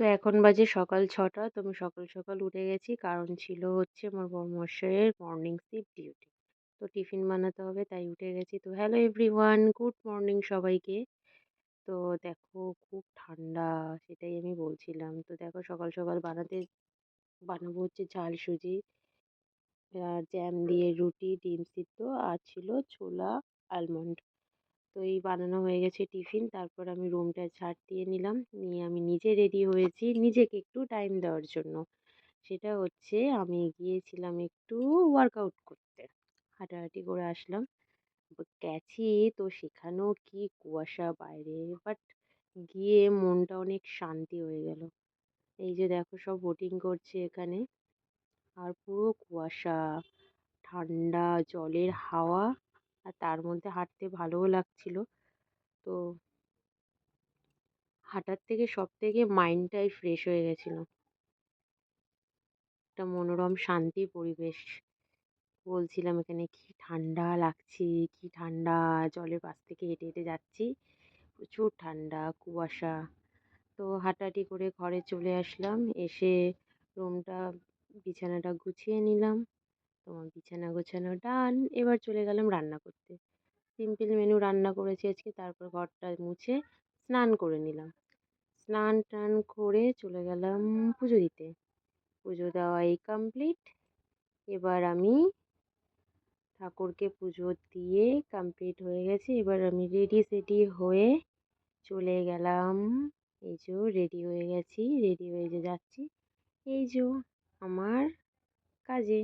তো এখন বাজে সকাল ৬টা। তো আমি সকাল, সকাল উঠে গেছি। কারণ ছিল হচ্ছে আমার বরমশাইয়ের মর্নিং শিফট ডিউটি। তো টিফিন বানাতে হবে তাই উঠে গেছি। তো হ্যালো এভরিওয়ান, গুড মর্নিং সবাইকে। তো দেখো খুব ঠান্ডা, সেটাই আমি বলছিলাম। তো দেখো সকাল, সকাল বানাবো হচ্ছে ঝাল সুজি, জ্যাম দিয়ে রুটি, ডিম সিদ্ধ আর ছিল ছোলা আলমন্ড। তো এই বানানো হয়ে গেছে টিফিন। তারপর আমি রুমটা ঝাড় দিয়ে নিলাম। নিয়ে আমি নিজে রেডি হয়েছি নিজেকে একটু টাইম দেওয়ার জন্য। সেটা হচ্ছে আমি গিয়েছিলাম একটু ওয়ার্কআউট করতে। হাঁটাহাঁটি করে আসলাম। গেছি তো সেখানেও কি কুয়াশা বাইরে। বাট গিয়ে মনটা অনেক শান্তি হয়ে গেল। এই যে দেখো সব বোটিং করছে এখানে। আর পুরো কুয়াশা, ঠান্ডা জলের হাওয়া। আর তার মধ্যে হাঁটতে ভালোও লাগছিল। তো হাঁটার থেকে সবথেকে মাইন্ডটাই ফ্রেশ হয়ে গেছিল। একটা মনোরম শান্তির পরিবেশ। বলছিলাম এখানে কি ঠান্ডা লাগছে, কি ঠান্ডা। জলের পাশ থেকে হেঁটে, হেঁটে যাচ্ছি। প্রচুর ঠান্ডা, কুয়াশা। তো হাঁটাহাঁটি করে ঘরে চলে আসলাম। এসে রুমটা বিছানাটা গুছিয়ে নিলাম। তোমার বিছানা গোছানো ডান। এবার চলে গেলাম রান্না করতে। সিম্পল মেনু রান্না করেছি আজকে। তারপর ঘরটা মুছে স্নান করে নিলাম। স্নান-টান করে চলে গেলাম পুজো দিতে। পুজো দেওয়াই কমপ্লিট। এবার আমি ঠাকুরকে পুজো দিয়ে কমপ্লিট হয়ে গেছে। এবার আমি রেডি-সেডি হয়ে চলে গেলাম। এই যো রেডি হয়ে গেছি। রেডি হয়ে যে যাচ্ছি এই যো আমার কাজে।